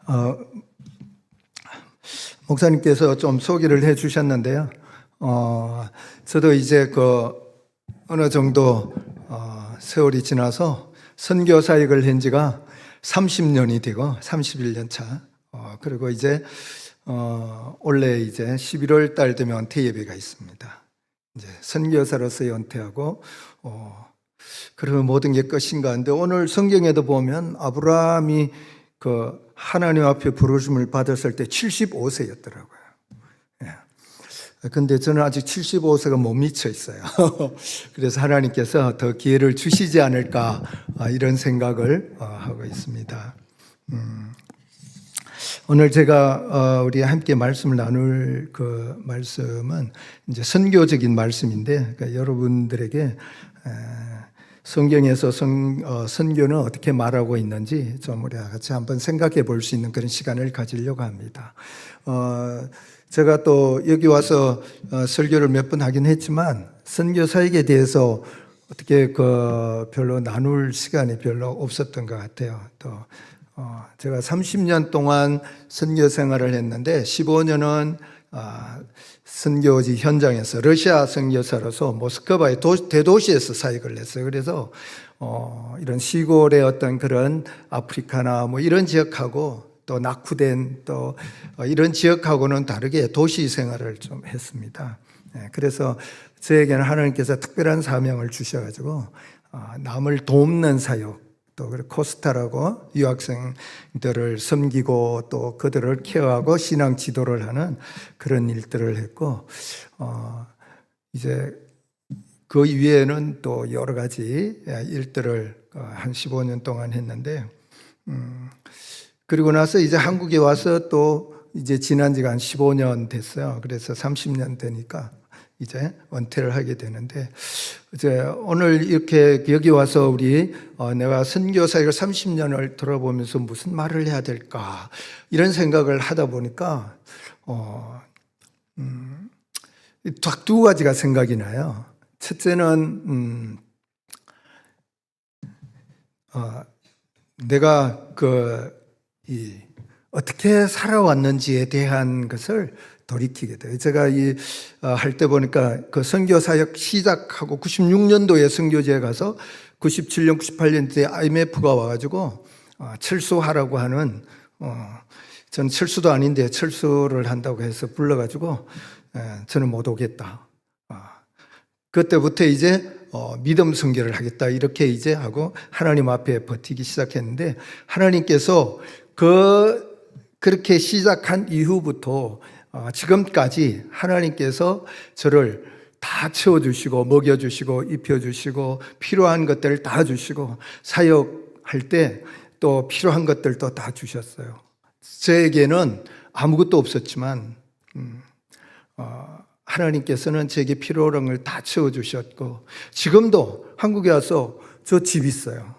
어, 목사님께서 좀 소개를 해 주셨는데요. 저도 이제 어느 정도 세월이 지나서 선교 사역을 한 지가 30년이 되고 31년 차. 그리고 이제 올해 이제 11월 달 되면 은퇴 예배가 있습니다. 이제 선교사로서 은퇴하고 그러면 모든 게 끝인가 하는데, 오늘 성경에도 보면 아브라함이 하나님 앞에 부르심을 받았을 때 75세였더라고요. 근데 저는 아직 75세가 못 미쳐 있어요. 그래서 하나님께서 더 기회를 주시지 않을까, 이런 생각을 하고 있습니다. 오늘 제가 우리 함께 말씀을 나눌 말씀은 이제 선교적인 말씀인데, 그러니까 여러분들에게 성경에서 선교는 어떻게 말하고 있는지 좀 우리 같이 한번 생각해 볼 수 있는 그런 시간을 가지려고 합니다. 제가 또 여기 와서 설교를 몇 번 하긴 했지만, 선교 사역에 대해서 어떻게 별로 나눌 시간이 별로 없었던 것 같아요. 또 제가 30년 동안 선교 생활을 했는데 15년은 선교지 현장에서 러시아 선교사로서 모스크바의 대도시에서 사역을 했어요. 그래서 이런 시골의 어떤 그런 아프리카나 뭐 이런 지역하고 또 낙후된 또 이런 지역하고는 다르게 도시 생활을 좀 했습니다. 그래서 저에게는 하나님께서 특별한 사명을 주셔가지고 남을 돕는 사역, 또 코스타라고 유학생들을 섬기고 또 그들을 케어하고 신앙 지도를 하는 그런 일들을 했고, 이제 그 이외에는 또 여러 가지 일들을 한 15년 동안 했는데, 그리고 나서 이제 한국에 와서 또 이제 지난 지가 한 15년 됐어요. 그래서 30년 되니까 이제 은퇴를 하게 되는데, 이제 오늘 이렇게 여기 와서 내가 선교 사역을 30년을 돌아보면서 무슨 말을 해야 될까, 이런 생각을 하다 보니까 딱 두 가지가 생각이 나요. 첫째는 내가 어떻게 살아왔는지에 대한 것을 돌이키게 돼요. 제가 할 때 보니까 선교 사역 시작하고 96년도에 선교지에 가서 97년, 98년도에 IMF가 와가지고 철수하라고 하는, 저는 철수도 아닌데 철수를 한다고 해서 불러가지고 저는 못 오겠다. 그때부터 이제 믿음 선교를 하겠다, 이렇게 이제 하고 하나님 앞에 버티기 시작했는데, 하나님께서 그렇게 시작한 이후부터 지금까지 하나님께서 저를 다 채워주시고 먹여주시고 입혀주시고 필요한 것들을 다 주시고 사역할 때 또 필요한 것들도 다 주셨어요. 저에게는 아무것도 없었지만 하나님께서는 제게 필요한 걸 다 채워주셨고, 지금도 한국에 와서 저 집 있어요.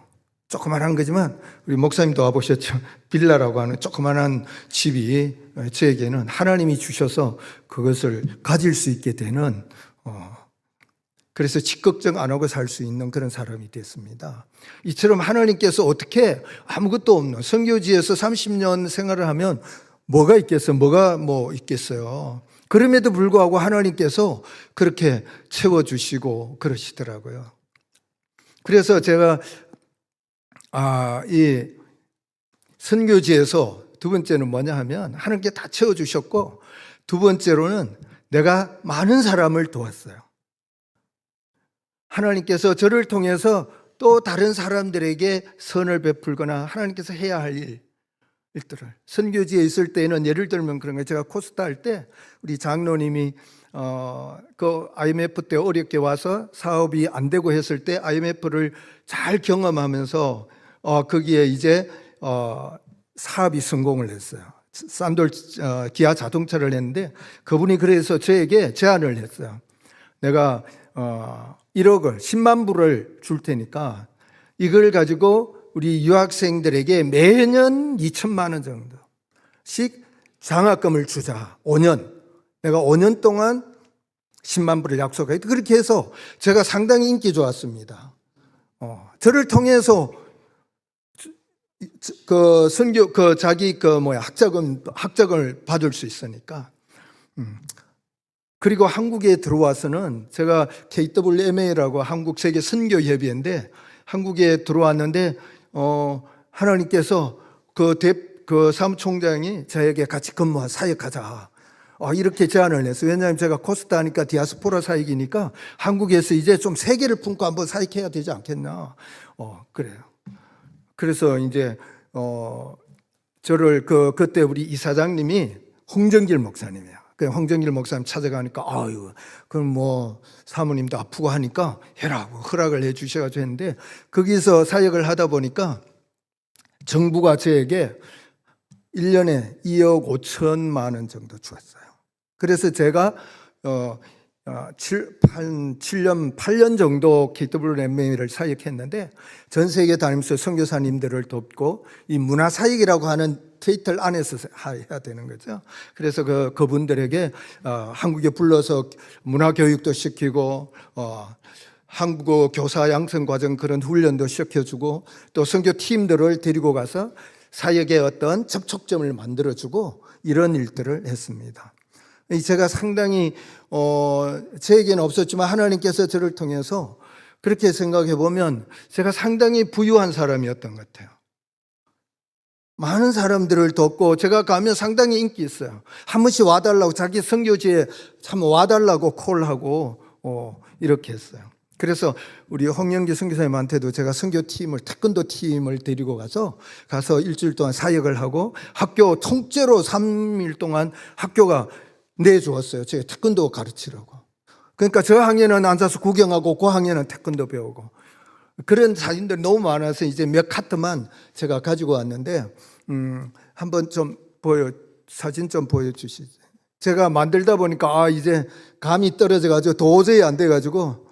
조그만한 거지만 우리 목사님도 와보셨죠. 빌라라고 하는 조그만한 집이 저에게는 하나님이 주셔서 그것을 가질 수 있게 되는, 그래서 집 걱정 안 하고 살 수 있는 그런 사람이 됐습니다. 이처럼 하나님께서 어떻게 아무것도 없는 선교지에서 30년 생활을 하면 뭐가 있겠어요. 그럼에도 불구하고 하나님께서 그렇게 채워주시고 그러시더라고요. 그래서 제가 이 선교지에서 두 번째는 뭐냐 하면, 하나님께 다 채워주셨고, 두 번째로는 내가 많은 사람을 도왔어요. 하나님께서 저를 통해서 또 다른 사람들에게 선을 베풀거나 하나님께서 해야 할 일들을, 선교지에 있을 때는 예를 들면 그런 거예요. 제가 코스타 할 때 우리 장로님이 IMF 때 어렵게 와서 사업이 안 되고 했을 때 IMF를 잘 경험하면서 거기에 이제 사업이 성공을 했어요. 산돌 기아 자동차를 했는데, 그분이 그래서 저에게 제안을 했어요. 내가 1억을 10만 불을 줄 테니까 이걸 가지고 우리 유학생들에게 매년 2천만 원 정도씩 장학금을 주자. 5년. 내가 5년 동안 10만 불을 약속했다. 그렇게 해서 제가 상당히 인기 좋았습니다. 저를 통해서 그 선교 그 자기 그 뭐야 학자금을 받을 수 있으니까. 그리고 한국에 들어와서는 제가 KWMA라고 한국 세계 선교 협의회인데 한국에 들어왔는데 하나님께서 그 사무총장이 저에게 같이 근무하 사역하자. 이렇게 제안을 했어요. 왜냐하면 제가 코스타니까 디아스포라 사역이니까 한국에서 이제 좀 세계를 품고 한번 사역해야 되지 않겠나. 그래요. 그래서 이제 저를 그때 우리 이사장님이 홍정길 목사님이에요. 그 홍정길 목사님 찾아가니까 그럼 뭐 사모님도 아프고 하니까 해라고 허락을 해 주셔가지고 했는데 거기서 사역을 하다 보니까 정부가 저에게 1년에 2억 5천만 원 정도 주었어요. 그래서 제가 8년 정도 KWMA를 사역했는데 전 세계 다니면서 선교사님들을 돕고 이 문화사역이라고 하는 타이틀 안에서 해야 되는 거죠. 그래서 그분들에게 한국에 불러서 문화교육도 시키고 한국어 교사 양성 과정 그런 훈련도 시켜주고 또 선교팀들을 데리고 가서 사역의 어떤 접촉점을 만들어주고 이런 일들을 했습니다. 제가 상당히 제에게는 없었지만 하나님께서 저를 통해서 그렇게 생각해 보면 제가 상당히 부유한 사람이었던 것 같아요. 많은 사람들을 돕고 제가 가면 상당히 인기 있어요. 한 번씩 와달라고 자기 선교지에 참 와달라고 콜하고 이렇게 했어요. 그래서 우리 홍영기 선교사님한테도 제가 선교팀을 태권도 팀을 데리고 가서 일주일 동안 사역을 하고 학교 통째로 3일 동안 학교가 내주었어요. 제가 태권도 가르치라고. 그러니까 저 학년은 앉아서 구경하고 그 학년은 태권도 배우고 그런 사진들 너무 많아서 이제 몇 카트만 제가 가지고 왔는데 한번 좀 사진 좀 보여주시죠. 제가 만들다 보니까 이제 감이 떨어져가지고 도저히 안 돼가지고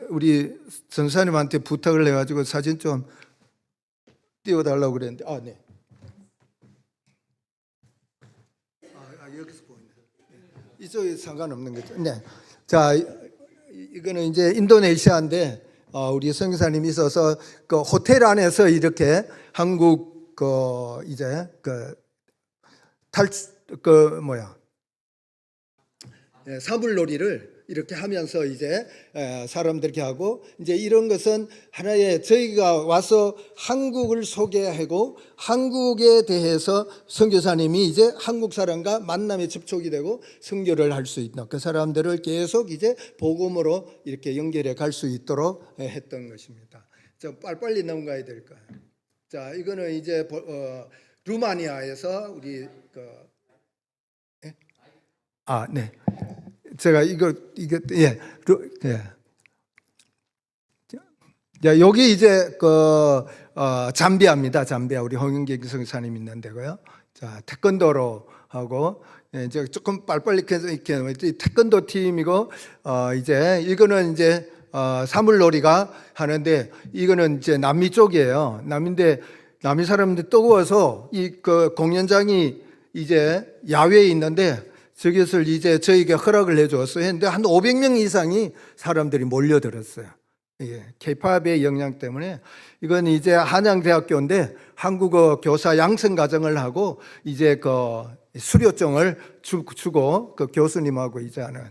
우리 전사님한테 부탁을 해가지고 사진 좀 띄워달라고 그랬는데 네. 여기서 보이네. 이쪽에 상관없는 거죠. 네. 자, 이거는 이제 인도네시아인데 우리 선교사님이 있어서 그 호텔 안에서 이렇게 한국 이제 사물놀이를 이렇게 하면서 이제 사람들에게 하고 이제 이런 것은 하나의 저희가 와서 한국을 소개하고 한국에 대해서 선교사님이 이제 한국 사람과 만남에 접촉이 되고 선교를 할 수 있는 그 사람들을 계속 이제 복음으로 이렇게 연결해 갈 수 있도록 했던 것입니다. 좀 빨리빨리 넘어가야 될까요? 자, 이거는 이제 루마니아에서 우리 네. 제가 여기 이제 잠비아입니다. 잠비아 우리 홍영기 선교사님 있는 데고요. 자, 태권도로 하고 이제 조금 빨리빨리 이렇게 태권도 팀이고 이제 이거는 이제 사물놀이가 하는데 이거는 이제 남미 쪽이에요. 남미인데 남미 사람들 뜨거워서 공연장이 이제 야외에 있는데 저것을 이제 저에게 허락을 해줬어요. 했는데 한 500명 이상이 사람들이 몰려들었어요. K-팝의 영향 때문에 이건 이제 한양대학교인데 한국어 교사 양성 과정을 하고 이제 수료증을 주고 그 교수님하고 이제 하는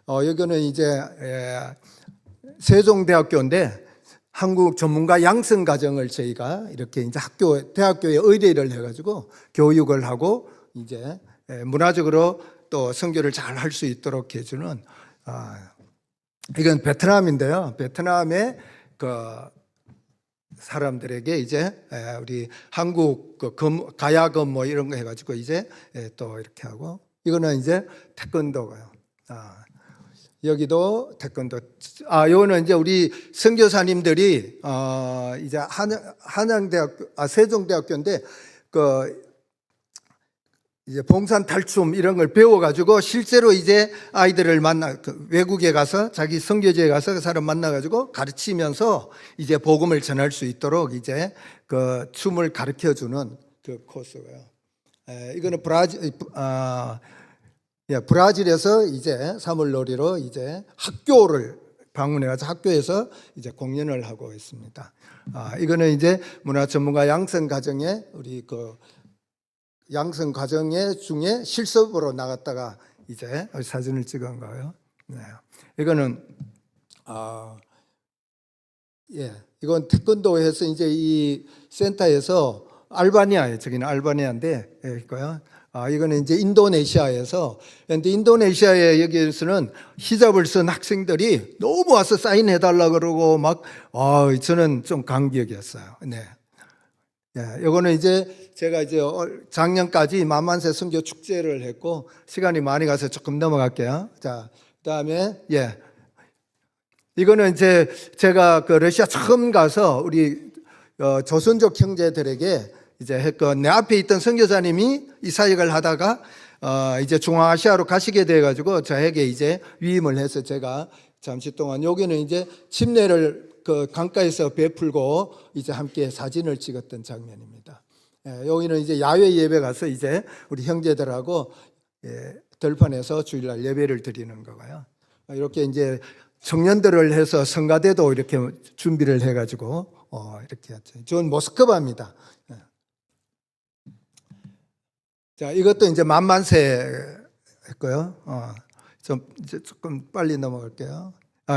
여기는 이제 세종대학교인데 한국 전문가 양성 과정을 저희가 이렇게 이제 대학교에 의뢰를 해가지고 교육을 하고 이제 문화적으로 또 선교를 잘 할 수 있도록 해주는 이건 베트남인데요. 베트남의 사람들에게 이제 우리 한국 가야금 뭐 이런 거 해가지고 이제 또 이렇게 하고 이거는 이제 태권도고요. 여기도 태권도. 요거는 이제 우리 선교사님들이 이제 한양대학교, 세종대학교인데 이제 봉산 탈춤 이런 걸 배워가지고 실제로 이제 아이들을 외국에 가서 자기 선교지에 가서 그 사람 만나가지고 가르치면서 이제 복음을 전할 수 있도록 이제 그 춤을 가르쳐주는 그 코스고요. 이거는 브라질에서 이제 사물놀이로 이제 학교를 방문해가지고 학교에서 이제 공연을 하고 있습니다. 이거는 이제 문화 전문가 양성 과정에 우리 그 양성 과정에 중에 실습으로 나갔다가 이제 사진을 찍은 거예요. 네. 이거는 이건 태권도에서 이제 이 센터에서 알바니아에 저기는 알바니아인데 있고요. 이거는 이제 인도네시아에서, 근데 인도네시아에 여기에서는 히잡을 쓴 학생들이 너무 와서 사인해 달라 그러고 막 저는 좀 감격이었어요. 네. 이거는 이제 제가 이제 작년까지 만만세 선교 축제를 했고 시간이 많이 가서 조금 넘어갈게요. 자, 그다음에 이거는 이제 제가 그 러시아 처음 가서 우리 조선족 형제들에게 이제 했고, 내 앞에 있던 선교사님이 이 사역을 하다가 이제 중앙아시아로 가시게 돼가지고 저에게 이제 위임을 해서 제가 잠시 동안 여기는 이제 침례를 그 강가에서 베풀고 이제 함께 사진을 찍었던 장면입니다. 여기는 이제 야외 예배 가서 이제 우리 형제들하고 들판에서 주일날 예배를 드리는 거고요. 이렇게 이제 청년들을 해서 성가대도 이렇게 준비를 해가지고 이렇게 했죠. 저는 모스크바입니다. 자, 이것도 이제 만만세 했고요. 이제 조금 빨리 넘어갈게요.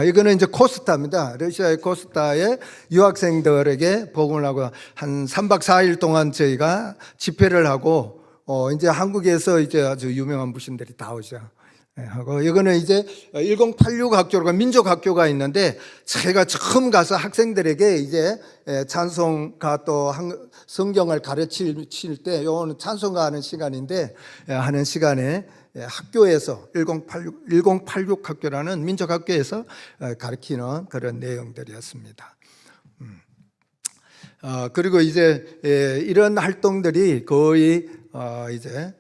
이거는 이제 코스타입니다. 러시아의 코스타에 유학생들에게 복음을 하고 한 3박 4일 동안 저희가 집회를 하고 이제 한국에서 이제 아주 유명한 부신들이 다 오죠. 하고 이거는 이제 1086 학교가 민족학교가 있는데 제가 처음 가서 학생들에게 이제 찬송가 또 성경을 가르칠 때 요거는 찬송가 하는 시간인데 하는 시간에 학교에서 1086 학교라는 민족학교에서 가르치는 그런 내용들이었습니다. 그리고 이제 이런 활동들이 거의 이제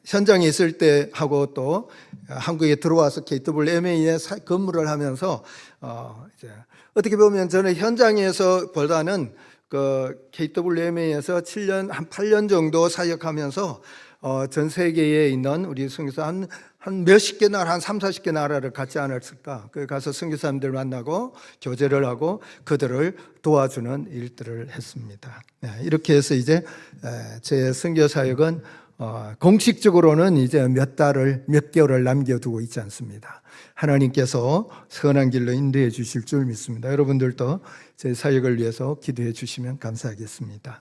현장에 있을 때 하고 또 한국에 들어와서 KWMA에 근무를 하면서 이제 어떻게 보면 저는 현장에서보다는 그 KWMA에서 7년 한 8년 정도 사역하면서 전 세계에 있는 우리 선교사 한 몇십 개 나라, 한 3, 40개 나라를 갔지 않았을까? 그 가서 선교사님들 만나고 교제를 하고 그들을 도와주는 일들을 했습니다. 이렇게 해서 이제 제 선교 사역은 공식적으로는 이제 몇 개월을 남겨두고 있지 않습니다. 하나님께서 선한 길로 인도해 주실 줄 믿습니다. 여러분들도 제 사역을 위해서 기도해 주시면 감사하겠습니다.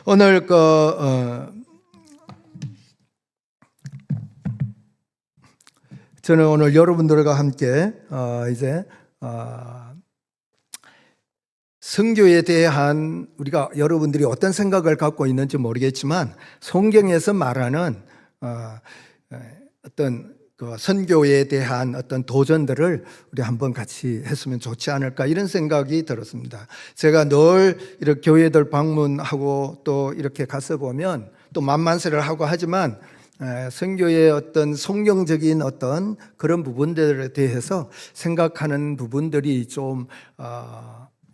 오늘 저는 오늘 여러분들과 함께 이제 선교에 대한 우리가 여러분들이 어떤 생각을 갖고 있는지 모르겠지만 성경에서 말하는 어떤 그 선교에 대한 어떤 도전들을 우리 한번 같이 했으면 좋지 않을까 이런 생각이 들었습니다. 제가 늘 이렇게 교회들 방문하고 또 이렇게 가서 보면 또 만만세를 하고 하지만 선교의 어떤 성경적인 어떤 그런 부분들에 대해서 생각하는 부분들이 좀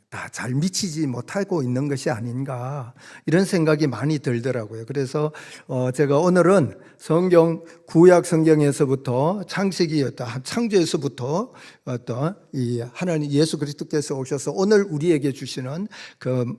다 잘 미치지 못하고 있는 것이 아닌가 이런 생각이 많이 들더라고요. 그래서 제가 오늘은 성경 구약 성경에서부터 창세기였다 창조에서부터 어떤 이 하나님 예수 그리스도께서 오셔서 오늘 우리에게 주시는 그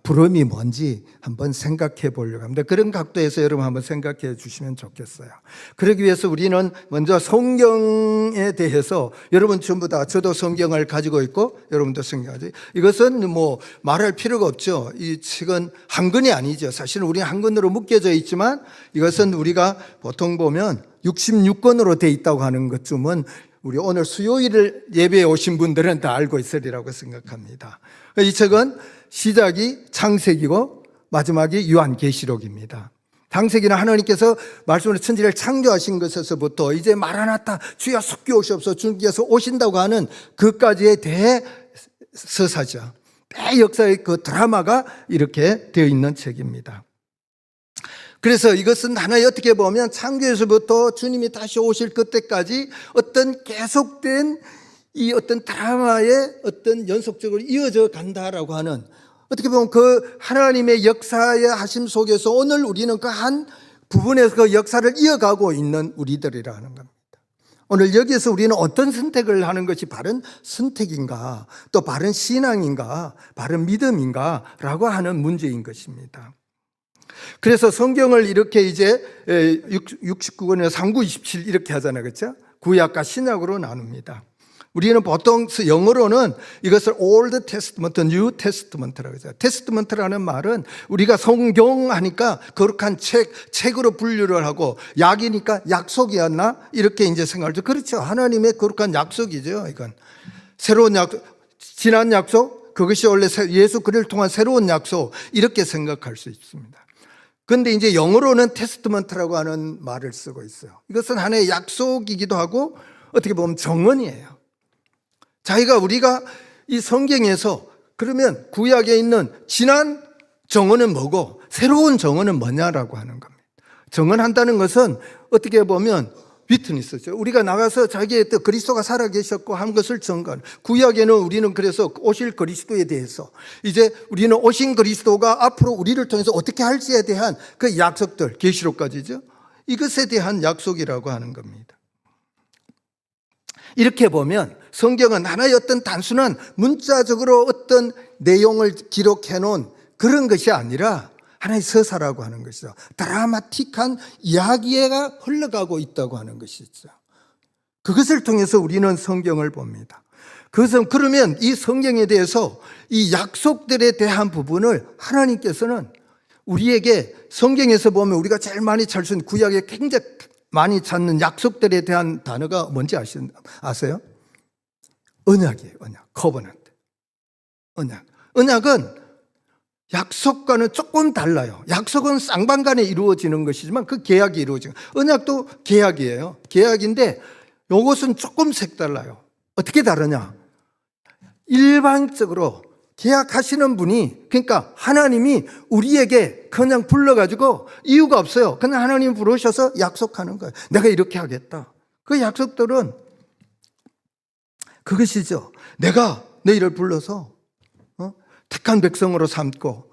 부름이 뭔지 한번 생각해 보려고 합니다. 그런 각도에서 여러분 한번 생각해 주시면 좋겠어요. 그러기 위해서 우리는 먼저 성경에 대해서 여러분 전부 다 저도 성경을 가지고 있고 여러분도 성경을 가지고 이것은 뭐 말할 필요가 없죠. 이 책은 한권이 아니죠. 사실은 우리는 한권으로 묶여져 있지만 이것은 우리가 보통 보면 66권으로 돼 있다고 하는 것쯤은 우리 오늘 수요일 예배에 오신 분들은 다 알고 있으리라고 생각합니다. 이 책은 시작이 창세기고 마지막이 요한계시록입니다. 창세기는 하나님께서 말씀으로 천지를 창조하신 것에서부터 이제 마라나타 주여 속히 오시옵소서 주님께서 오신다고 하는 그까지의 대서사죠. 대역사의 그 드라마가 이렇게 되어 있는 책입니다. 그래서 이것은 하나의 어떻게 보면 창조에서부터 주님이 다시 오실 그때까지 어떤 계속된 이 어떤 드라마의 어떤 연속적으로 이어져 간다라고 하는 어떻게 보면 그 하나님의 역사의 하심 속에서 오늘 우리는 그 한 부분에서 그 역사를 이어가고 있는 우리들이라는 겁니다. 오늘 여기에서 우리는 어떤 선택을 하는 것이 바른 선택인가, 또 바른 신앙인가, 바른 믿음인가 라고 하는 문제인 것입니다. 그래서 성경을 이렇게 이제 69권에 3927 이렇게 하잖아요. 그렇죠? 구약과 신약으로 나눕니다. 우리는 보통 영어로는 이것을 Old Testament, New Testament라고 하죠. Testament라는 말은 우리가 성경 하니까 거룩한 책으로 분류를 하고, 약이니까 약속이었나? 이렇게 이제 생각하죠. 그렇죠. 하나님의 거룩한 약속이죠. 이건 새로운 약속, 지난 약속, 그것이 원래 예수 그리스도를 통한 새로운 약속, 이렇게 생각할 수 있습니다. 그런데 이제 영어로는 테스트먼트라고 하는 말을 쓰고 있어요. 이것은 하나의 약속이기도 하고 어떻게 보면 정언이에요. 우리가 이 성경에서 그러면 구약에 있는 지난 정언은 뭐고 새로운 정언은 뭐냐라고 하는 겁니다. 정언한다는 것은 어떻게 보면 위트니스죠. 우리가 나가서 자기의 또 그리스도가 살아계셨고 한 것을 증거하는. 구약에는 우리는 그래서 오실 그리스도에 대해서 이제 우리는 오신 그리스도가 앞으로 우리를 통해서 어떻게 할지에 대한 그 약속들, 계시록까지죠. 이것에 대한 약속이라고 하는 겁니다. 이렇게 보면 성경은 하나의 어떤 단순한 문자적으로 어떤 내용을 기록해 놓은 그런 것이 아니라 하나의 서사라고 하는 것이죠. 드라마틱한 이야기가 흘러가고 있다고 하는 것이죠. 그것을 통해서 우리는 성경을 봅니다. 그러면 이 성경에 대해서 이 약속들에 대한 부분을 하나님께서는 우리에게 성경에서 보면 우리가 제일 많이 찾을 수 있는 구약에 굉장히 많이 찾는 약속들에 대한 단어가 뭔지 아세요? 언약이에요. 언약, 커버넌트. 언약은 약속과는 조금 달라요. 약속은 쌍방간에 이루어지는 것이지만 그 계약이 이루어지는, 언약도 계약이에요. 계약인데 이것은 조금 색달라요. 어떻게 다르냐? 일반적으로 계약하시는 분이, 그러니까 하나님이 우리에게 그냥 불러가지고 이유가 없어요. 그냥 하나님 부르셔서 약속하는 거예요. 내가 이렇게 하겠다. 그 약속들은 그것이죠. 내가 너희를 불러서 택한 백성으로 삼고,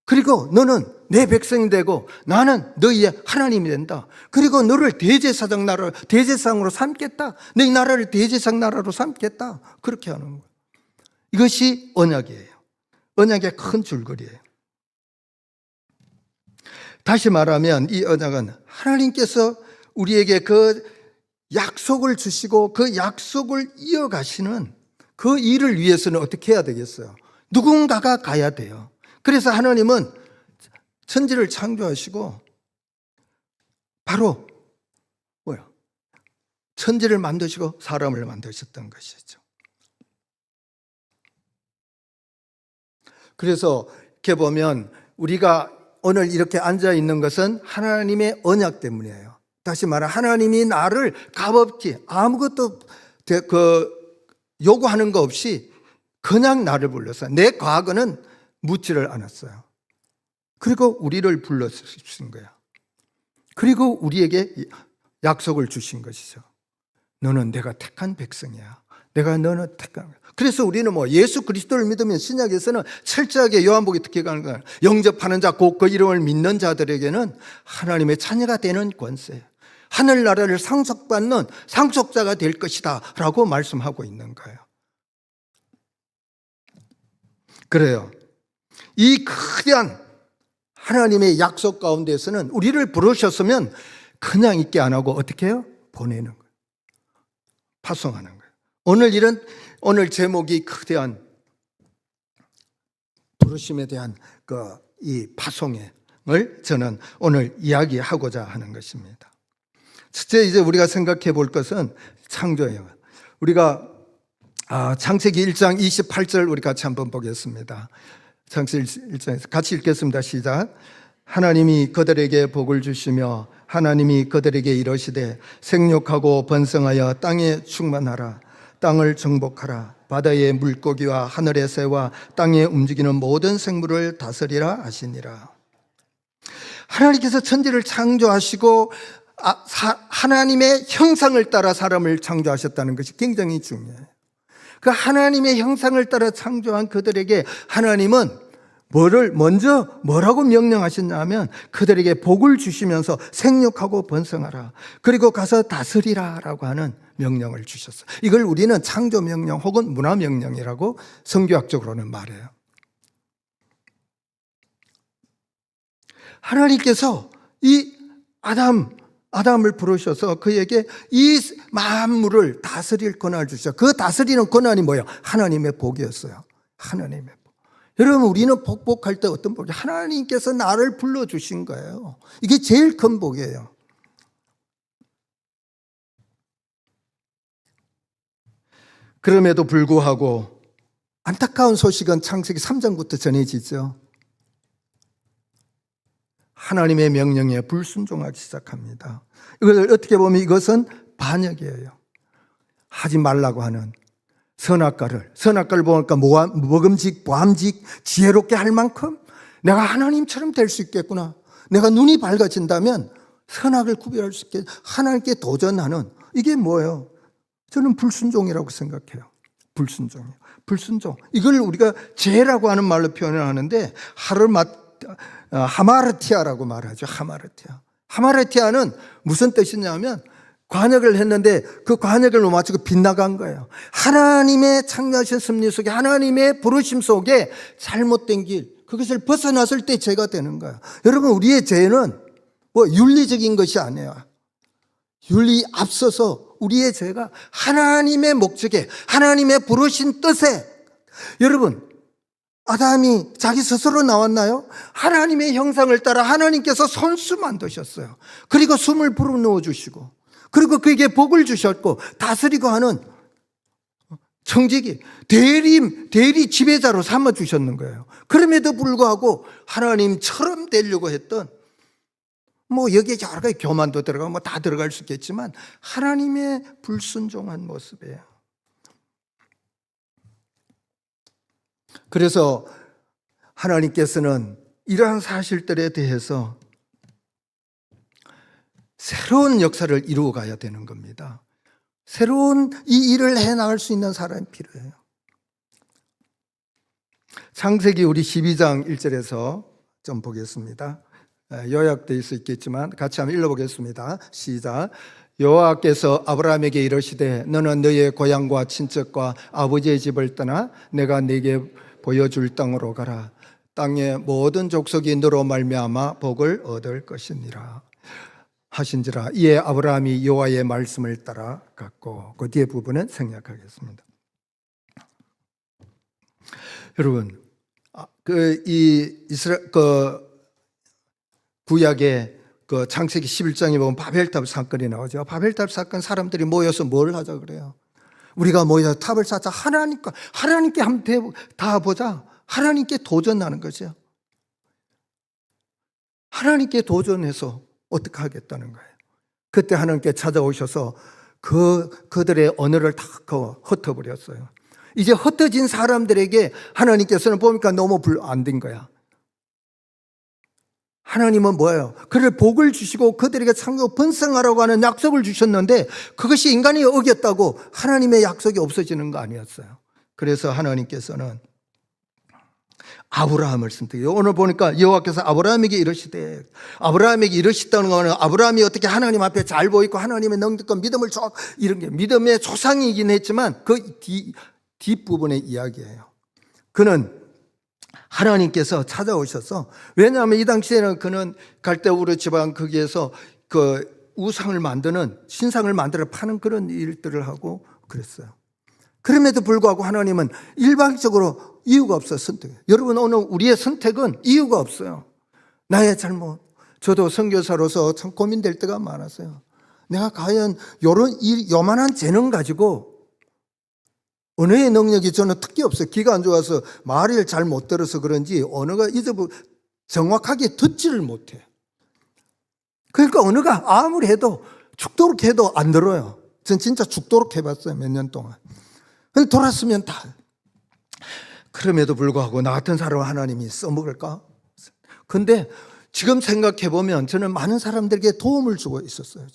그리고 너는 내 백성이 되고 나는 너희의 하나님이 된다. 그리고 너를 대제사장으로 삼겠다. 너희 나라를 대제사장 나라로 삼겠다. 그렇게 하는 거예요. 이것이 언약이에요. 언약의 큰 줄거리예요. 다시 말하면 이 언약은 하나님께서 우리에게 그 약속을 주시고 그 약속을 이어가시는 그 일을 위해서는 어떻게 해야 되겠어요? 누군가가 가야 돼요. 그래서 하나님은 천지를 창조하시고 바로 천지를 만드시고 사람을 만드셨던 것이죠. 그래서 이렇게 보면 우리가 오늘 이렇게 앉아 있는 것은 하나님의 언약 때문이에요. 다시 말해 하나님이 나를 값없이 아무것도 요구하는 거 없이 그냥 나를 불렀어요. 내 과거는 묻지를 않았어요. 그리고 우리를 불러주신 거예요. 그리고 우리에게 약속을 주신 것이죠. 너는 내가 택한 백성이야. 너는 택한. 그래서 우리는 예수 그리스도를 믿으면 신약에서는 철저하게 요한복음 특히 가는 거예요. 영접하는 자, 곧 그 이름을 믿는 자들에게는 하나님의 자녀가 되는 권세, 하늘나라를 상속받는 상속자가 될 것이다 라고 말씀하고 있는 거예요. 그래요. 이 거대한 하나님의 약속 가운데서는 우리를 부르셨으면 그냥 있게 안 하고 어떻게 해요? 보내는 거예요. 파송하는 거예요. 오늘 제목이 거대한 부르심에 대한 이 파송을 저는 오늘 이야기하고자 하는 것입니다. 첫째, 이제 우리가 생각해 볼 것은 창조예요. 우리가 창세기 1장 28절 우리 같이 한번 보겠습니다. 창세기 1장에서 같이 읽겠습니다. 시작. 하나님이 그들에게 복을 주시며 하나님이 그들에게 이르시되 생육하고 번성하여 땅에 충만하라. 땅을 정복하라. 바다의 물고기와 하늘의 새와 땅에 움직이는 모든 생물을 다스리라 하시니라. 하나님께서 천지를 창조하시고 하나님의 형상을 따라 사람을 창조하셨다는 것이 굉장히 중요해요. 그 하나님의 형상을 따라 창조한 그들에게 하나님은 뭐라고 명령하셨냐면 그들에게 복을 주시면서 생육하고 번성하라. 그리고 가서 다스리라 라고 하는 명령을 주셨어요. 이걸 우리는 창조 명령 혹은 문화 명령이라고 성교학적으로는 말해요. 하나님께서 이 아담을 부르셔서 그에게 이 만물을 다스릴 권한을 주셨어요. 그 다스리는 권한이 뭐예요? 하나님의 복이었어요. 하나님의 복. 여러분, 우리는 복할 때 어떤 복이에요? 하나님께서 나를 불러주신 거예요. 이게 제일 큰 복이에요. 그럼에도 불구하고 안타까운 소식은 창세기 3장부터 전해지죠. 하나님의 명령에 불순종하기 시작합니다. 이걸 어떻게 보면 이것은 반역이에요. 하지 말라고 하는 선악과를 보니까 먹음직, 보암직, 지혜롭게 할 만큼 내가 하나님처럼 될 수 있겠구나. 내가 눈이 밝아진다면 선악을 구별할 수 있게 하나님께 도전하는, 이게 뭐예요? 저는 불순종이라고 생각해요. 불순종. 이걸 우리가 죄라고 하는 말로 표현을 하는데 하마르티아라고 말하죠. 하마르티아는 무슨 뜻이냐면 관역을 했는데 그 관역을 못 맞추고 빗나간 거예요. 하나님의 창조하신 섭리 속에, 하나님의 부르심 속에 잘못된 길, 그것을 벗어났을 때 죄가 되는 거예요. 여러분, 우리의 죄는 윤리적인 것이 아니에요. 윤리 앞서서 우리의 죄가 하나님의 목적에, 하나님의 부르신 뜻에, 여러분, 아담이 자기 스스로 나왔나요? 하나님의 형상을 따라 하나님께서 손수 만드셨어요. 그리고 숨을 불어넣어 주시고, 그리고 그에게 복을 주셨고, 다스리고 하는 청지기, 대리 지배자로 삼아 주셨는 거예요. 그럼에도 불구하고 하나님처럼 되려고 했던, 여기에 여러 가지 교만도 들어가고 다 들어갈 수 있겠지만 하나님의 불순종한 모습이에요. 그래서 하나님께서는 이러한 사실들에 대해서 새로운 역사를 이루어 가야 되는 겁니다. 새로운 이 일을 해나갈 수 있는 사람이 필요해요. 창세기 우리 12장 1절에서 좀 보겠습니다. 요약되어 있을 수 있겠지만 같이 한번 읽어보겠습니다. 시작. 여호와께서 아브라함에게 이르시되 너는 너의 고향과 친척과 아버지의 집을 떠나 내가 네게 보여줄 땅으로 가라. 땅의 모든 족속이 너로 말미암아 복을 얻을 것이니라 하신지라. 이에 아브라함이 여호와의 말씀을 따라 갔고, 그 뒤에 부분은 생략하겠습니다. 여러분, 구약의 창세기 11장에 보면 바벨탑 사건이 나오죠. 바벨탑 사건, 사람들이 모여서 뭘 하자 그래요? 우리가 모여서 탑을 쌓자. 하나님께 한번 다 보자. 하나님께 도전하는 거죠. 하나님께 도전해서 어떻게 하겠다는 거예요. 그때 하나님께 찾아오셔서 그들의 언어를 다 흩어버렸어요. 이제 흩어진 사람들에게 하나님께서는 보니까 너무 안 된 거야. 하나님은 뭐예요? 그를 복을 주시고 그들에게 창조 번성하라고 하는 약속을 주셨는데 그것이 인간이 어겼다고 하나님의 약속이 없어지는 거 아니었어요. 그래서 하나님께서는 아브라함을 선택해요. 오늘 보니까 여호와께서 아브라함에게 이르시되, 아브라함에게 이르시다는 거는 아브라함이 어떻게 하나님 앞에 잘 보이고 하나님의 능력과 믿음을 이런 게 믿음의 조상이긴 했지만 그 뒷부분의 이야기예요. 그는 하나님께서 찾아오셔서, 왜냐하면 이 당시에는 그는 갈대우르 지방 거기에서 그 우상을 만드는, 신상을 만들어 파는 그런 일들을 하고 그랬어요. 그럼에도 불구하고 하나님은 일방적으로 이유가 없어요. 선택. 여러분, 오늘 우리의 선택은 이유가 없어요. 나의 잘못. 저도 선교사로서 참 고민될 때가 많았어요. 내가 과연 요만한 재능 가지고, 언어의 능력이 저는 특히 없어요. 귀가 안 좋아서 말을 잘 못 들어서 그런지 언어가 정확하게 듣지를 못해. 그러니까 언어가 아무리 해도 죽도록 해도 안 들어요. 전 진짜 죽도록 해봤어요. 몇 년 동안. 근데 돌았으면 다. 그럼에도 불구하고 나 같은 사람을 하나님이 써먹을까? 근데 지금 생각해보면 저는 많은 사람들에게 도움을 주고 있었어요.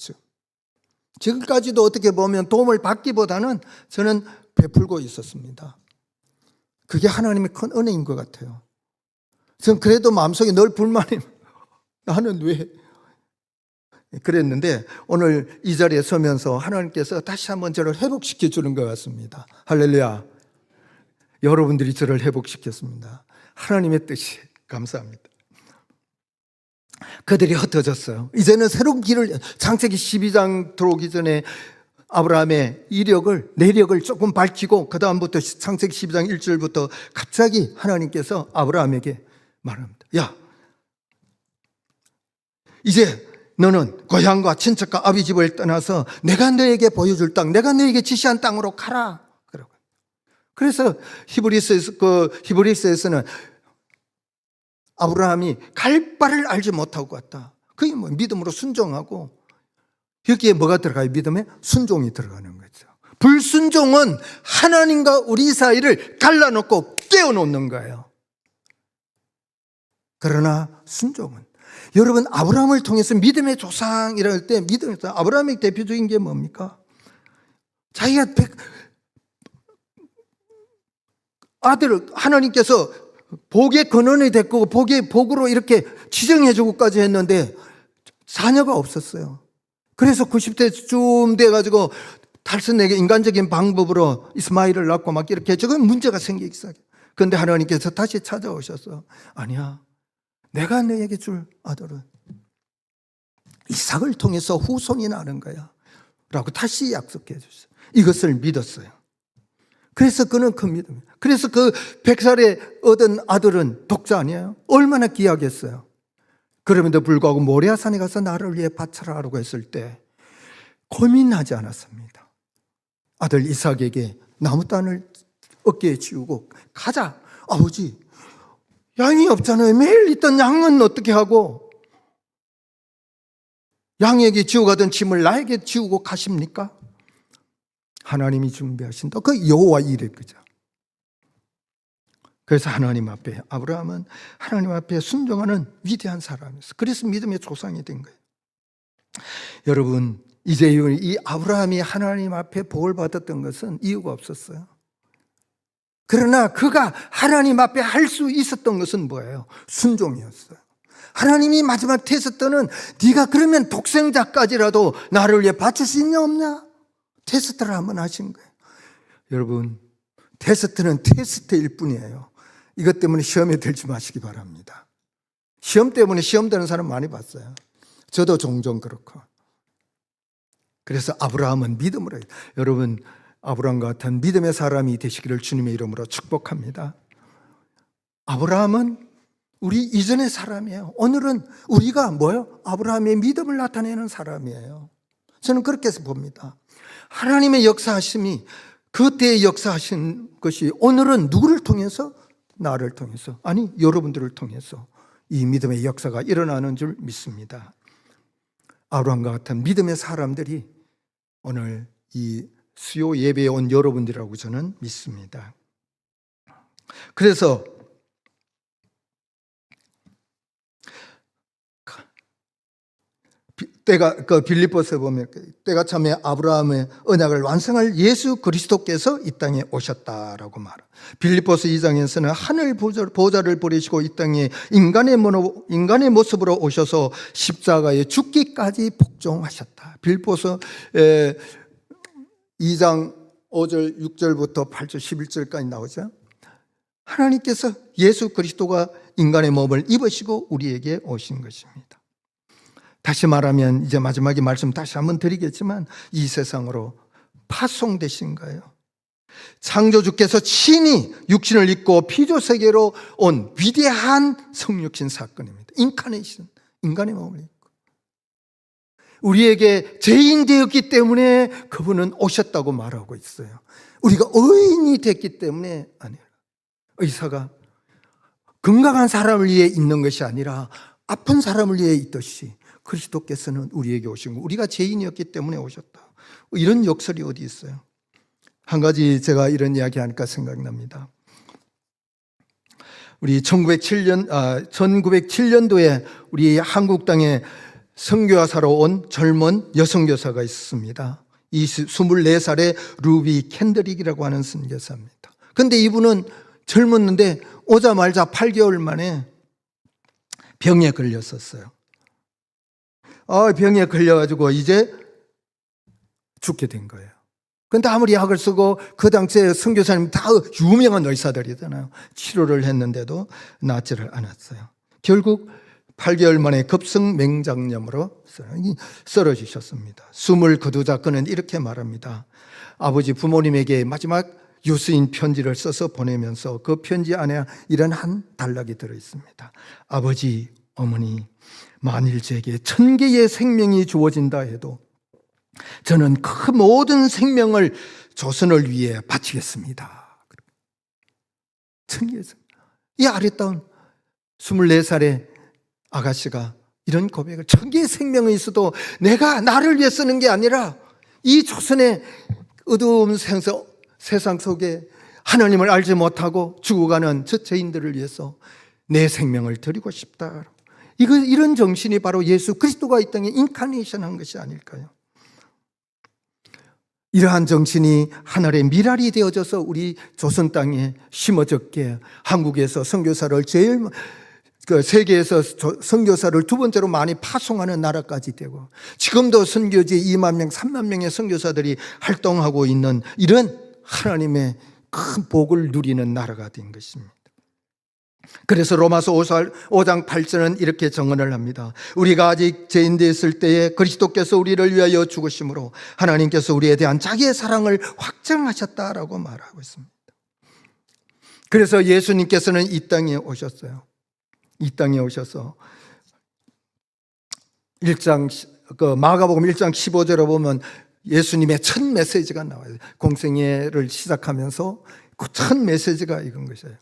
지금까지도 어떻게 보면 도움을 받기보다는 저는 베풀고 있었습니다. 그게 하나님의 큰 은혜인 것 같아요. 전 그래도 마음속에 늘 불만이 나는 왜 그랬는데 오늘 이 자리에 서면서 하나님께서 다시 한번 저를 회복시켜 주는 것 같습니다. 할렐루야. 여러분들이 저를 회복시켰습니다. 하나님의 뜻이 감사합니다. 그들이 흩어졌어요. 이제는 새로운 길을, 창세기 12장 들어오기 전에 아브라함의 이력을, 내력을 조금 밝히고 그 다음부터 창세기 12장 1절부터 갑자기 하나님께서 아브라함에게 말합니다. 야, 이제 너는 고향과 친척과 아비 집을 떠나서 내가 너에게 보여줄 땅, 내가 너에게 지시한 땅으로 가라. 그래서 히브리서에서는 아브라함이 갈 바를 알지 못하고 갔다. 그게 뭐 믿음으로 순종하고, 여기에 뭐가 들어가요? 믿음에 순종이 들어가는 거죠. 불순종은 하나님과 우리 사이를 갈라놓고 깨어놓는 거예요. 그러나 순종은, 여러분 아브라함을 통해서 믿음의 조상이랄 때 믿음에서 아브라함의 대표적인 게 뭡니까? 자기가 아들을 하나님께서 복의 근원이 됐고 복의 복으로 이렇게 지정해주고까지 했는데 자녀가 없었어요. 그래서 90대쯤 돼가지고 탈선에게 인간적인 방법으로 이스마일을 낳고 막 이렇게 저건 문제가 생기기 시작해요. 그런데 하나님께서 다시 찾아오셔서 아니야, 내가 너에게 줄 아들은 이삭을 통해서 후손이 나는 거야 라고 다시 약속해 주셨어요. 이것을 믿었어요. 그래서 그는 큰 믿음. 그래서 그 100살에 얻은 아들은 독자 아니에요? 얼마나 귀하겠어요. 그럼에도 불구하고 모리아산에 가서 나를 위해 바쳐라 라고 했을 때 고민하지 않았습니다. 아들 이삭에게 나무단을 어깨에 지우고 가자. 아버지, 양이 없잖아요. 매일 있던 양은 어떻게 하고, 양에게 지우가던 짐을 나에게 지우고 가십니까? 하나님이 준비하신다. 그 여호와 일의 거죠. 그래서 하나님 앞에, 아브라함은 하나님 앞에 순종하는 위대한 사람이었어요. 그래서 믿음의 조상이 된 거예요. 여러분, 이제 이 아브라함이 하나님 앞에 복을 받았던 것은 이유가 없었어요. 그러나 그가 하나님 앞에 할 수 있었던 것은 뭐예요? 순종이었어요. 하나님이 마지막 테스트는 네가 그러면 독생자까지라도 나를 위해 바칠 수 있냐 없냐? 테스트를 한번 하신 거예요. 여러분, 테스트는 테스트일 뿐이에요. 이것 때문에 시험에 들지 마시기 바랍니다. 시험 때문에 시험 되는 사람 많이 봤어요. 저도 종종 그렇고. 그래서 아브라함은 믿음으로, 여러분 아브라함과 같은 믿음의 사람이 되시기를 주님의 이름으로 축복합니다. 아브라함은 우리 이전의 사람이에요. 오늘은 우리가 뭐예요? 아브라함의 믿음을 나타내는 사람이에요. 저는 그렇게 해서 봅니다. 하나님의 역사하심이 그때의 역사하신 것이 오늘은 누구를 통해서? 나를 통해서, 아니 여러분들을 통해서 이 믿음의 역사가 일어나는 줄 믿습니다. 아브라함과 같은 믿음의 사람들이 오늘 이 수요 예배에 온 여러분들이라고 저는 믿습니다. 그래서 때가 빌립보서에 보면 때가 참에 아브라함의 언약을 완성할 예수 그리스도께서 이 땅에 오셨다라고 말합니다. 빌립보서 2장에서는 하늘 보좌를 버리시고 이 땅에 인간의 모습으로 오셔서 십자가에 죽기까지 복종하셨다. 빌립보서 2장 5절 6절부터 8절 11절까지 나오죠. 하나님께서 예수 그리스도가 인간의 몸을 입으시고 우리에게 오신 것입니다. 다시 말하면 이제 마지막에 말씀 다시 한번 드리겠지만 이 세상으로 파송되신 거예요. 창조주께서 친히 육신을 입고 피조세계로 온 위대한 성육신 사건입니다. 인카네이션, 인간의 몸을 입고 우리에게 죄인 되었기 때문에 그분은 오셨다고 말하고 있어요. 우리가 의인이 됐기 때문에 아니라, 의사가 건강한 사람을 위해 있는 것이 아니라 아픈 사람을 위해 있듯이 그리스도께서는 우리에게 오신 거, 우리가 죄인이었기 때문에 오셨다. 이런 역설이 어디 있어요? 한 가지 제가 이런 이야기 하니까 생각납니다. 우리 1907년도에 우리 한국 땅에 선교사로 온 젊은 여성 교사가 있습니다. 24살의 루비 캔드릭이라고 하는 선교사입니다. 그런데 이분은 젊었는데 오자마자 8개월 만에 병에 걸렸었어요. 병에 걸려가지고 이제 죽게 된 거예요. 근데 아무리 약을 쓰고 그 당시에 선교사님 다 유명한 의사들이잖아요. 치료를 했는데도 낫지를 않았어요. 결국 8개월 만에 급성맹장염으로 쓰러지셨습니다. 숨을 거두자 그는 이렇게 말합니다. 아버지 부모님에게 마지막 유수인 편지를 써서 보내면서 그 편지 안에 이런 한 단락이 들어있습니다. 아버지, 어머니, 만일 제게 1000개의 생명이 주어진다 해도 저는 그 모든 생명을 조선을 위해 바치겠습니다. 1000개의 이 아리따운 24살의 아가씨가 이런 고백을 1000개의 생명이 있어도 내가 나를 위해 쓰는 게 아니라 이 조선의 어두운 세상 속에 하나님을 알지 못하고 죽어가는 저 죄인들을 위해서 내 생명을 드리고 싶다. 이런 정신이 바로 예수 그리스도가 이 땅에 인카네이션한 것이 아닐까요? 이러한 정신이 하늘의 미랄이 되어져서 우리 조선 땅에 심어졌기에 한국에서 선교사를 제일 세계에서 선교사를 두 번째로 많이 파송하는 나라까지 되고 지금도 선교지 2만 명, 3만 명의 선교사들이 활동하고 있는 이런 하나님의 큰 복을 누리는 나라가 된 것입니다. 그래서 로마서 5장 8절은 이렇게 정언을 합니다. 우리가 아직 죄인되었을 때에 그리스도께서 우리를 위하여 죽으심으로 하나님께서 우리에 대한 자기의 사랑을 확증하셨다라고 말하고 있습니다. 그래서 예수님께서는 이 땅에 오셨어요. 이 땅에 오셔서 마가복음 1장 15절에 보면 예수님의 첫 메시지가 나와요. 공생애를 시작하면서 그 첫 메시지가 이건 것이에요.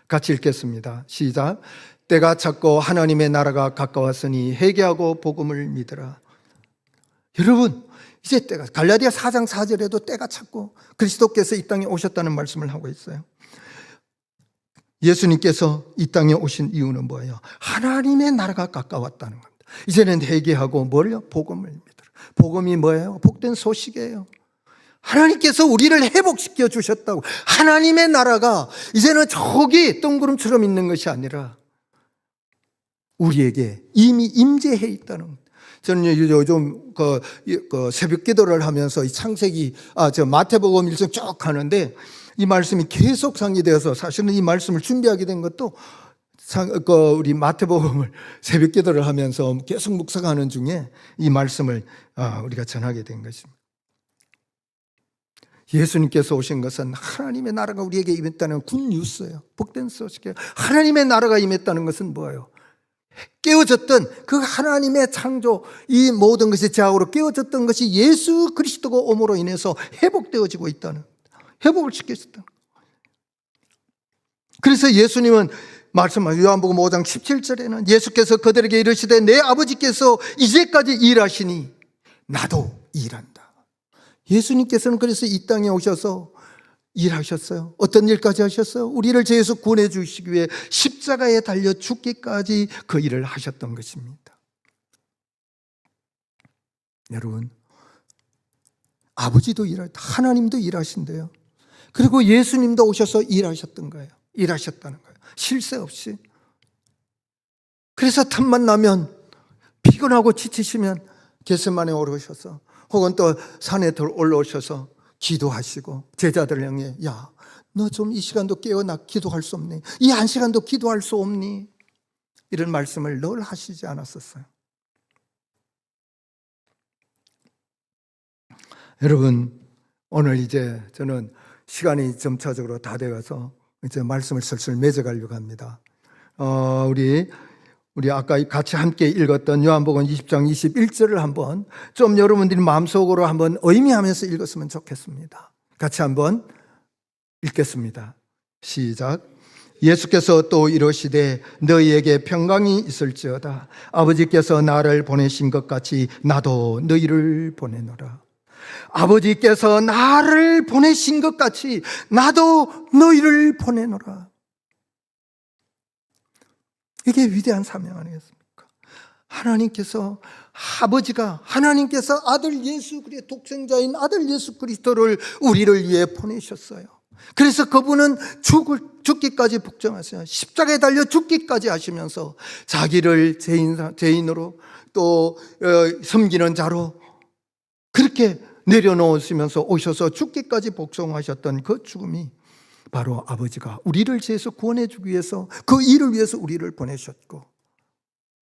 같이 읽겠습니다. 시작. 때가 찼고 하나님의 나라가 가까웠으니 회개하고 복음을 믿으라. 여러분, 이제 때가, 갈라디아 4장 4절에도 때가 찼고 그리스도께서 이 땅에 오셨다는 말씀을 하고 있어요. 예수님께서 이 땅에 오신 이유는 뭐예요? 하나님의 나라가 가까웠다는 겁니다. 이제는 회개하고 뭘요? 복음을 믿으라. 복음이 뭐예요? 복된 소식이에요. 하나님께서 우리를 회복시켜 주셨다고. 하나님의 나라가 이제는 저기 뜬구름처럼 있는 것이 아니라 우리에게 이미 임재해 있다는 겁니다. 저는 요즘 새벽 기도를 하면서 이 창세기, 마태복음 1장 쭉 하는데 이 말씀이 계속 상기되어서 사실은 이 말씀을 준비하게 된 것도 우리 마태복음을 새벽 기도를 하면서 계속 묵상하는 중에 이 말씀을 우리가 전하게 된 것입니다. 예수님께서 오신 것은 하나님의 나라가 우리에게 임했다는 굿뉴스예요. 복된 소식이에요. 하나님의 나라가 임했다는 것은 뭐예요? 깨어졌던 그 하나님의 창조, 이 모든 것이 제약으로 깨어졌던 것이 예수 그리스도가 옴으로 인해서 회복되어지고 있다는, 회복을 시켰다. 그래서 예수님은 말씀하신 요한복음 5장 17절에는 예수께서 그들에게 이르시되 내 아버지께서 이제까지 일하시니 나도 일한다. 예수님께서는 그래서 이 땅에 오셔서 일하셨어요. 어떤 일까지 하셨어요? 우리를 죄에서 구원해 주시기 위해 십자가에 달려 죽기까지 그 일을 하셨던 것입니다. 여러분, 아버지도 하나님도 일하신대요. 그리고 예수님도 오셔서 일하셨던 거예요. 일하셨다는 거예요. 쉴 새 없이. 그래서 탐만 나면, 피곤하고 지치시면 겟세마네에 오르셔서 혹은 또 산에 올라오셔서 기도하시고 제자들 향해, 야, 너 좀 이 시간도 깨어나 기도할 수 없니? 이 한 시간도 기도할 수 없니? 이런 말씀을 늘 하시지 않았었어요. 여러분, 오늘 이제 저는 시간이 점차적으로 다 되어서 이제 말씀을 슬슬 맺어가려고 합니다. 우리 아까 같이 함께 읽었던 요한복음 20장 21절을 한번 좀 여러분들이 마음속으로 한번 의미하면서 읽었으면 좋겠습니다. 같이 한번 읽겠습니다. 시작. 예수께서 또 이르시되 너희에게 평강이 있을지어다. 아버지께서 나를 보내신 것 같이 나도 너희를 보내노라. 아버지께서 나를 보내신 것 같이 나도 너희를 보내노라. 이게 위대한 사명 아니겠습니까? 하나님께서 아버지가 하나님께서 아들 예수 그리스도 독생자인 아들 예수 그리스도를 우리를 위해 보내셨어요. 그래서 그분은 죽기까지 복종하세요. 십자가에 달려 죽기까지 하시면서 자기를 죄인으로 또 섬기는 자로 그렇게 내려놓으시면서 오셔서 죽기까지 복종하셨던 그 죽음이 바로 아버지가 우리를 죄에서 구원해 주기 위해서 그 일을 위해서 우리를 보내셨고,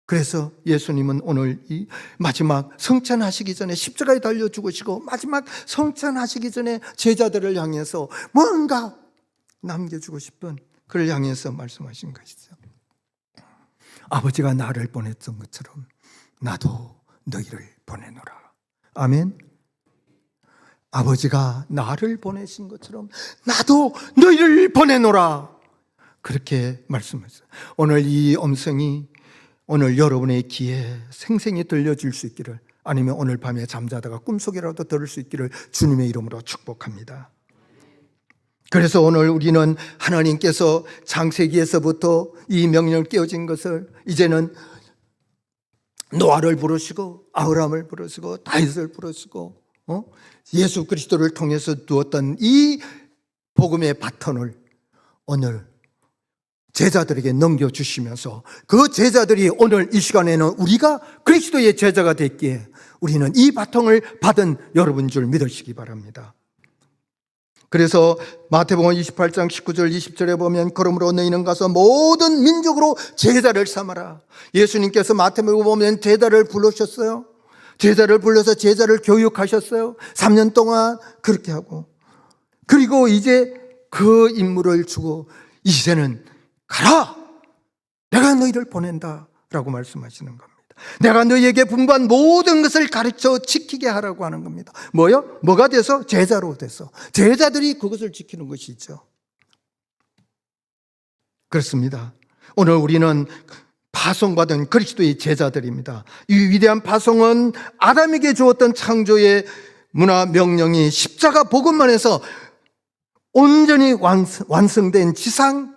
그래서 예수님은 오늘 이 마지막 성찬하시기 전에 십자가에 달려 죽으시고 마지막 성찬하시기 전에 제자들을 향해서 뭔가 남겨주고 싶은 그를 향해서 말씀하신 것이죠. 아버지가 나를 보냈던 것처럼 나도 너희를 보내노라. 아멘. 아버지가 나를 보내신 것처럼 나도 너희를 보내노라. 그렇게 말씀하셨어요. 오늘 이 음성이 오늘 여러분의 귀에 생생히 들려질 수 있기를, 아니면 오늘 밤에 잠자다가 꿈속이라도 들을 수 있기를 주님의 이름으로 축복합니다. 그래서 오늘 우리는 하나님께서 창세기에서부터 이 명령을 깨어진 것을 이제는 노아를 부르시고 아브라함을 부르시고 다윗을 부르시고 예수 그리스도를 통해서 두었던 이 복음의 바톤을 오늘 제자들에게 넘겨주시면서 그 제자들이 오늘 이 시간에는 우리가 그리스도의 제자가 됐기에 우리는 이 바통을 받은 여러분인 줄 믿으시기 바랍니다. 그래서 마태복음 28장 19절 20절에 보면 그러므로 너희는 가서 모든 민족으로 제자를 삼아라. 예수님께서 마태복음 보면 제자를 부르셨어요. 제자를 불러서 제자를 교육하셨어요. 3년 동안 그렇게 하고, 그리고 이제 그 임무를 주고 이제는 가라! 내가 너희를 보낸다 라고 말씀하시는 겁니다. 내가 너희에게 분부한 모든 것을 가르쳐 지키게 하라고 하는 겁니다. 뭐요? 뭐가 돼서? 제자로 돼서. 제자들이 그것을 지키는 것이죠. 그렇습니다. 오늘 우리는 파송받은 그리스도의 제자들입니다. 이 위대한 파송은 아담에게 주었던 창조의 문화 명령이 십자가 복음만 해서 온전히 완성된 지상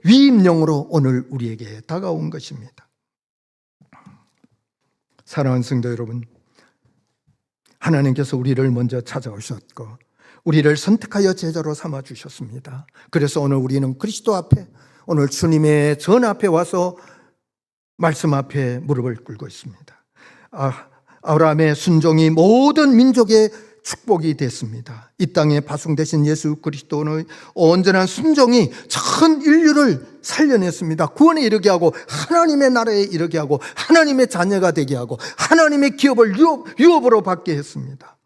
대위임령으로 오늘 우리에게 다가온 것입니다. 사랑하는 성도 여러분, 하나님께서 우리를 먼저 찾아오셨고 우리를 선택하여 제자로 삼아주셨습니다. 그래서 오늘 우리는 그리스도 앞에, 오늘 주님의 전 앞에 와서 말씀 앞에 무릎을 꿇고 있습니다. 아브라함의 순종이 모든 민족의 축복이 됐습니다. 이 땅에 파송되신 예수 그리스도의 온전한 순종이 전 인류를 살려냈습니다. 구원에 이르게 하고 하나님의 나라에 이르게 하고 하나님의 자녀가 되게 하고 하나님의 기업을 유업으로 받게 했습니다.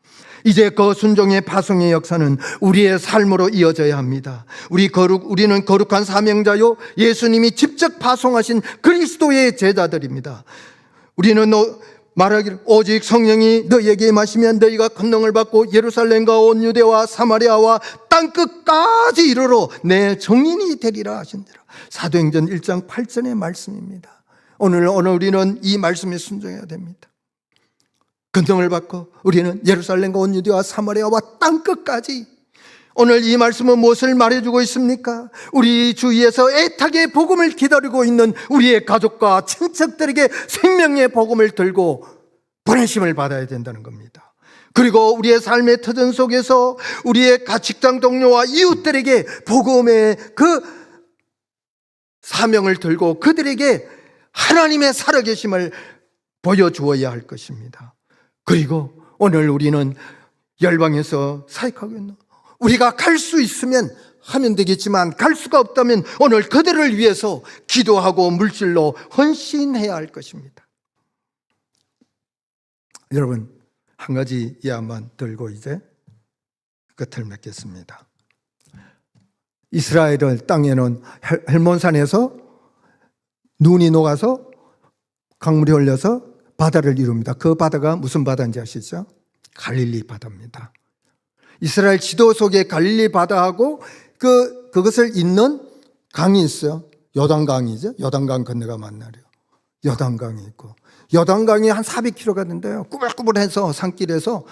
이제 그 순종의 파송의 역사는 우리의 삶으로 이어져야 합니다. 우리는 거룩한 사명자요 예수님이 직접 파송하신 그리스도의 제자들입니다. 우리는 말하기를 오직 성령이 너희에게 임하시면 너희가 권능을 받고 예루살렘과 온 유대와 사마리아와 땅끝까지 이르러 내 증인이 되리라 하신대로. 사도행전 1장 8절의 말씀입니다. 오늘 우리는 이 말씀에 순종해야 됩니다. 권능을 받고 우리는 예루살렘과 온 유대와 사마리아와 땅끝까지. 오늘 이 말씀은 무엇을 말해주고 있습니까? 우리 주위에서 애타게 복음을 기다리고 있는 우리의 가족과 친척들에게 생명의 복음을 들고 보내심을 받아야 된다는 겁니다. 그리고 우리의 삶의 터전 속에서 우리의 직장 동료와 이웃들에게 복음의 그 사명을 들고 그들에게 하나님의 살아계심을 보여주어야 할 것입니다. 그리고 오늘 우리는 열방에서 사역하고 있는, 우리가 갈 수 있으면 하면 되겠지만 갈 수가 없다면 오늘 그들을 위해서 기도하고 물질로 헌신해야 할 것입니다. 여러분, 한 가지 이야기만 들고 이제 끝을 맺겠습니다. 이스라엘 땅에는 헬몬산에서 눈이 녹아서 강물이 흘려서 바다를 이룹니다. 그 바다가 무슨 바다인지 아시죠? 갈릴리 바다입니다. 이스라엘 지도 속에 갈릴리 바다하고 그것을 잇는 강이 있어요. 요단강이죠. 요단강 건너가 만나래요. 요단강이 있고, 요단강이 한 400km가 된대요. 꾸불꾸불해서 산길에서,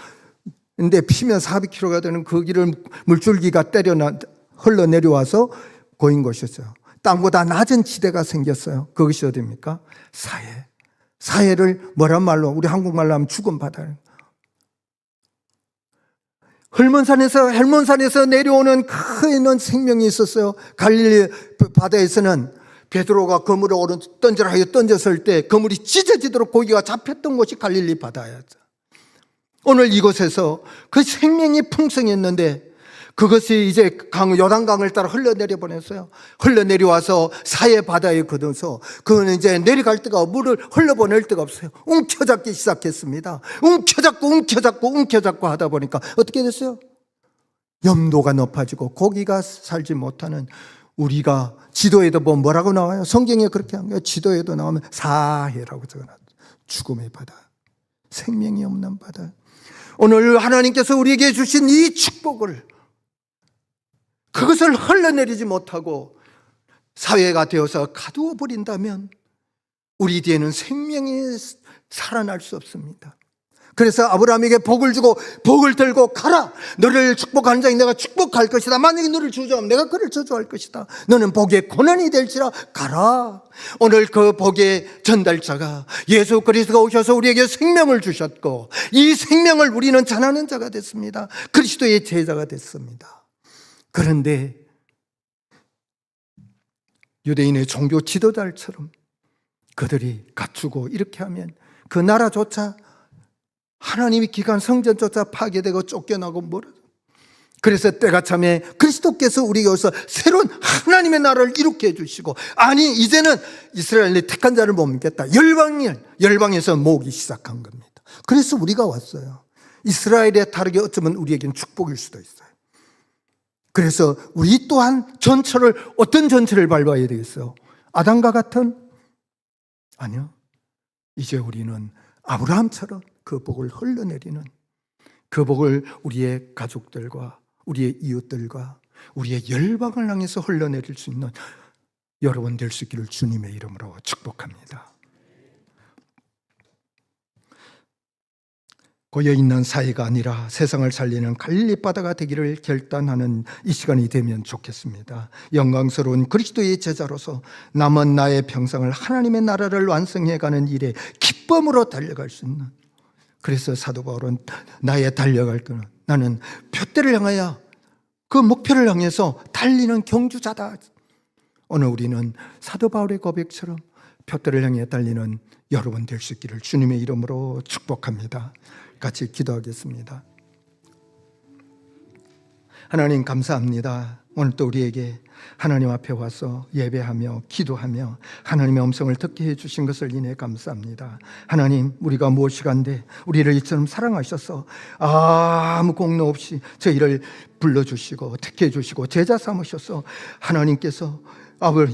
근데 피면 400km가 되는 그 길을 물줄기가 흘러내려와서 고인 곳이었어요. 땅보다 낮은 지대가 생겼어요. 그것이 어디입니까? 사해. 사해를 뭐란 말로, 우리 한국말로 하면 죽은 바다. 헬몬산에서 내려오는 큰 생명이 있었어요. 갈릴리 바다에서는 베드로가 그물을 던지라 하여 던졌을 때 그물이 찢어지도록 고기가 잡혔던 곳이 갈릴리 바다였죠. 오늘 이곳에서 그 생명이 풍성했는데 그것이 이제 요단강을 따라 흘러내려 보냈어요. 흘러내려와서 사해 바다에 걷어서 그거는 이제 내려갈 데가 물을 흘러보낼 데가 없어요. 움켜잡기 시작했습니다. 움켜잡고 하다 보니까 어떻게 됐어요? 염도가 높아지고 고기가 살지 못하는, 우리가 지도에도 보면 뭐라고 나와요? 성경에 그렇게 한 거예요. 지도에도 나오면 사해라고 적어놨어요. 죽음의 바다, 생명이 없는 바다. 오늘 하나님께서 우리에게 주신 이 축복을, 그것을 흘러내리지 못하고 사회가 되어서 가두어 버린다면 우리 뒤에는 생명이 살아날 수 없습니다. 그래서 아브라함에게 복을 주고 복을 들고 가라, 너를 축복하는 자에 내가 축복할 것이다. 만약에 너를 저주하면 내가 그를 저주할 것이다. 너는 복의 권한이 될지라 가라. 오늘 그 복의 전달자가 예수 그리스도가 오셔서 우리에게 생명을 주셨고, 이 생명을 우리는 전하는 자가 됐습니다. 그리스도의 제자가 됐습니다. 그런데 유대인의 종교 지도자처럼 그들이 갖추고 이렇게 하면 그 나라조차, 하나님이 기간 성전조차 파괴되고 쫓겨나고 멀어져. 그래서 때가 참에 그리스도께서 우리에게 오셔서 새로운 하나님의 나라를 이룩해 주시고, 아니 이제는 이스라엘의 택한 자를 못 믿겠다, 열방에서 모으기 시작한 겁니다. 그래서 우리가 왔어요. 이스라엘의 다르게 어쩌면 우리에게는 축복일 수도 있어요. 그래서 우리 또한 어떤 전철을 밟아야 되겠어요? 아담과 같은? 아니요. 이제 우리는 아브라함처럼 그 복을 흘러내리는, 그 복을 우리의 가족들과 우리의 이웃들과 우리의 열방을 향해서 흘러내릴 수 있는 여러분 될 수 있기를 주님의 이름으로 축복합니다. 고여있는 사이가 아니라 세상을 살리는 갈릴리 바다가 되기를 결단하는 이 시간이 되면 좋겠습니다. 영광스러운 그리스도의 제자로서 남은 나의 평생을 하나님의 나라를 완성해가는 일에 기쁨으로 달려갈 수 있는, 그래서 사도 바울은 나의 달려갈 거는, 나는 표대를 향하여 그 목표를 향해서 달리는 경주자다. 오늘 우리는 사도 바울의 고백처럼 표대를 향해 달리는 여러분 될 수 있기를 주님의 이름으로 축복합니다. 같이 기도하겠습니다. 하나님 감사합니다. 오늘 또 우리에게 하나님 앞에 와서 예배하며 기도하며 하나님의 음성을 듣게 해주신 것을 인해 감사합니다. 하나님, 우리가 무엇이간데 우리를 이처럼 사랑하셔서 아무 공로 없이 저희를 불러주시고 택해 주시고 제자 삼으셔서 하나님께서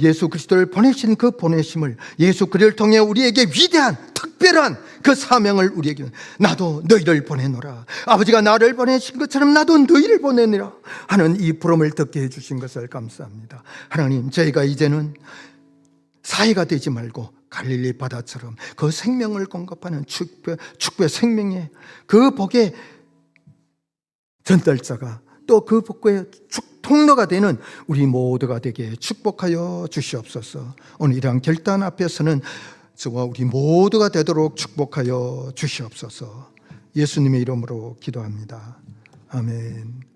예수 그리스도를 보내신 그 보내심을, 예수 그리스도를 통해 우리에게 위대한 특별한 그 사명을 우리에게, 나도 너희를 보내노라, 아버지가 나를 보내신 것처럼 나도 너희를 보내노라 하는 이 부름을 듣게 해주신 것을 감사합니다. 하나님, 저희가 이제는 사이가 되지 말고 갈릴리 바다처럼 그 생명을 공급하는 축복의 생명의 그 복의 전달자가, 또 그 복의 통로가 되는 우리 모두가 되게 축복하여 주시옵소서. 오늘 이러한 결단 앞에서는 저와 우리 모두가 되도록 축복하여 주시옵소서. 예수님의 이름으로 기도합니다. 아멘.